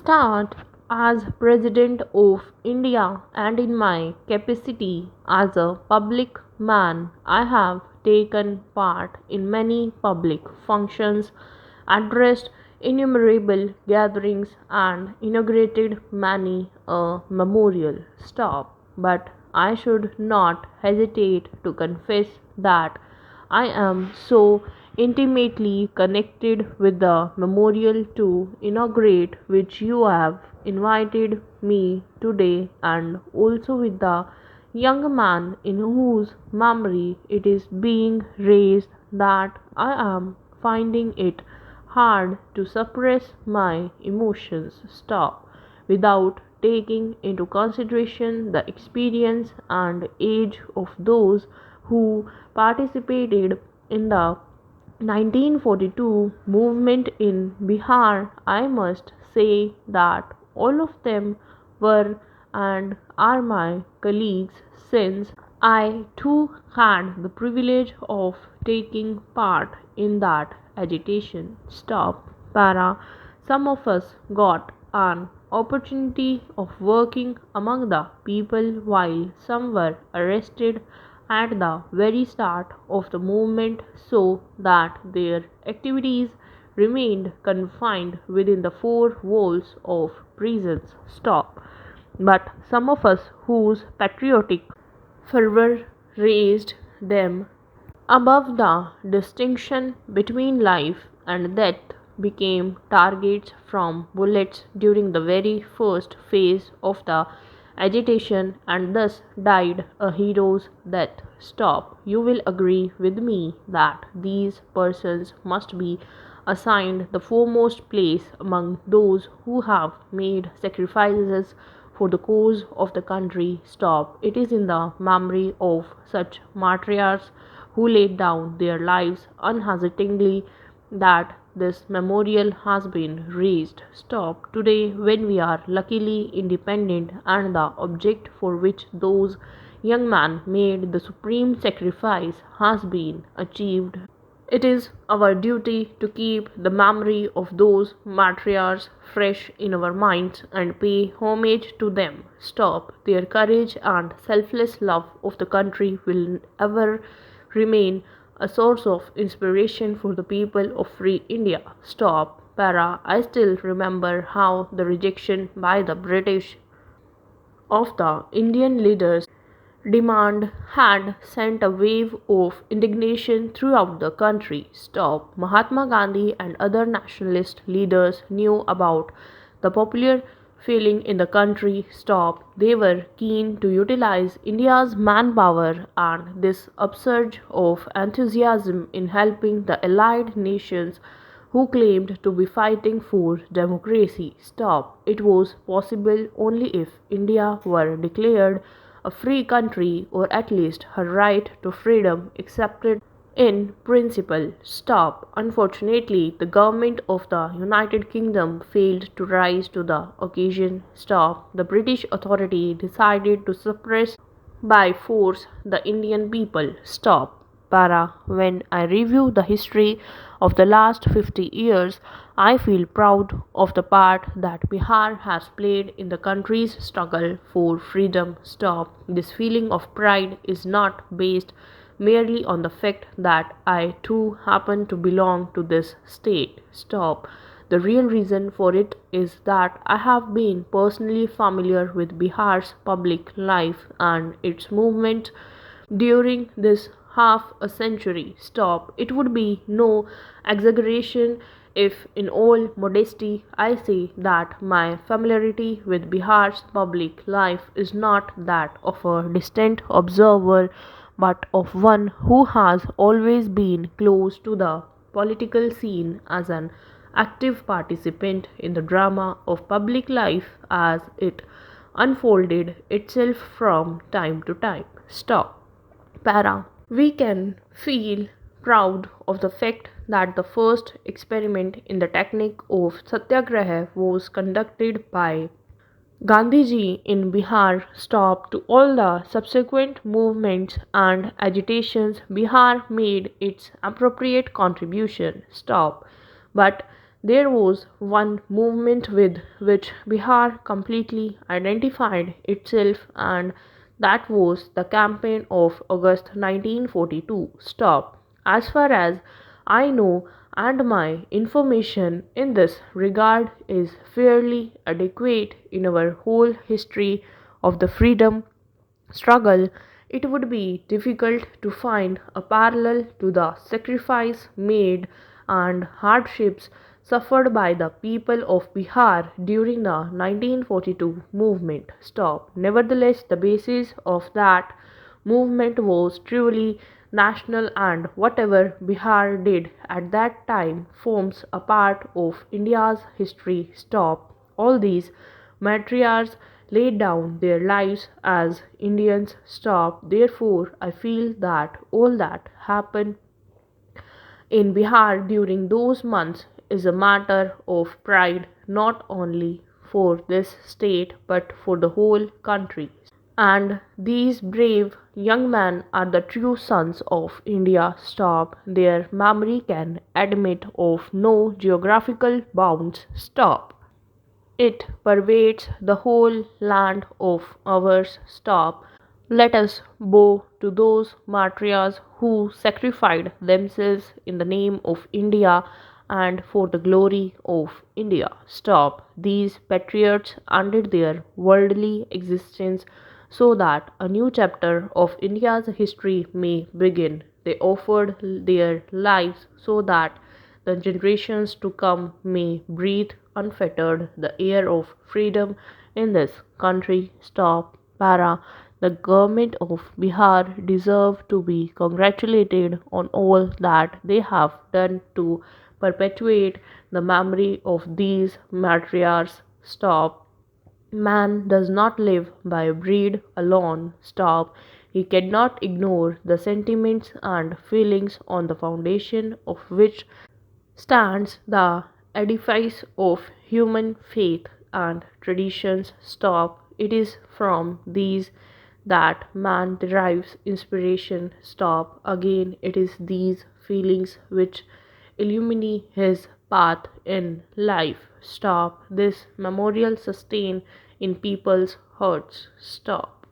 Start as President of India and in my capacity as a public man, I have taken part in many public functions, addressed innumerable gatherings, and inaugurated many a memorial. Stop. But I should not hesitate to confess that I am so intimately connected with the memorial to inaugurate which you have invited me today, and also with the young man in whose memory it is being raised, that I am finding it hard to suppress my emotions. Stop. Without taking into consideration the experience and age of those who participated in the 1942 movement in Bihar, I must say that all of them were and are my colleagues, since I too had the privilege of taking part in that agitation. Stop. Para. Some of us got an opportunity of working among the people, while some were arrested at the very start of the movement, so that their activities remained confined within the four walls of prisons. Stop. But some of us whose patriotic fervor raised them above the distinction between life and death, became targets from bullets during the very first phase of the agitation, and thus died a hero's death. Stop. You will agree with me that these persons must be assigned the foremost place among those who have made sacrifices for the cause of the country. Stop. It is in the memory of such martyrs who laid down their lives unhesitatingly that this memorial has been raised. Stop. Today, when we are luckily independent and the object for which those young men made the supreme sacrifice has been achieved, it is our duty to keep the memory of those martyrs fresh in our minds and pay homage to them. Stop. Their courage and selfless love of the country will ever remain a source of inspiration for the people of free India. Stop. Para. I still remember how the rejection by the British of the Indian leaders' demand had sent a wave of indignation throughout the country. Stop. Mahatma Gandhi and other nationalist leaders knew about the popular feeling in the country. Stop. They were keen to utilize India's manpower and this upsurge of enthusiasm in helping the allied nations who claimed to be fighting for democracy. Stop. It was possible only if India were declared a free country, or at least her right to freedom accepted in principle. Stop. Unfortunately, the government of the United Kingdom failed to rise to the occasion. Stop. The British authority decided to suppress by force the Indian people. Stop. Para. When I review the history of the last 50 years, I feel proud of the part that Bihar has played in the country's struggle for freedom. Stop. This feeling of pride is not based merely on the fact that I too happen to belong to this state. Stop. The real reason for it is that I have been personally familiar with Bihar's public life and its movement during this half a century. Stop. It would be no exaggeration if, in all modesty, I say that my familiarity with Bihar's public life is not that of a distant observer, but of one who has always been close to the political scene as an active participant in the drama of public life as it unfolded itself from time to time. Stop. Para. We can feel proud of the fact that the first experiment in the technique of satyagraha was conducted by Gandhiji in Bihar. Stop. To all the subsequent movements and agitations, Bihar made its appropriate contribution. Stop. But There was one movement with which Bihar completely identified itself, and that was the campaign of August 1942. Stop. As far as I know, and my information in this regard is fairly adequate in our whole history of the freedom struggle, it would be difficult to find a parallel to the sacrifice made and hardships suffered by the people of Bihar during the 1942 movement. Stop. Nevertheless, the basis of that movement was truly national, and whatever Bihar did at that time forms a part of India's history. Stop. All these matriarchs laid down their lives as Indians. Stop. Therefore, I feel that all that happened in Bihar during those months is a matter of pride not only for this state but for the whole country. And these brave young men are the true sons of India. Stop. Their memory can admit of no geographical bounds. Stop. It pervades the whole land of ours. Stop. Let us bow to those martyrs who sacrificed themselves in the name of India and for the glory of India. Stop. These patriots ended their worldly existence so that a new chapter of India's history may begin. They offered their lives so that the generations to come may breathe unfettered the air of freedom in this country. Stop. Para. The government of Bihar deserve to be congratulated on all that they have done to perpetuate the memory of these matriarchs. Stop. Man does not live by breed alone. Stop. He cannot ignore the sentiments and feelings on the foundation of which stands the edifice of human faith and traditions. Stop. It is from these that man derives inspiration. Stop. Again, it is these feelings which illumine his path in life. Stop. This memorial sustain in people's hearts. Stop.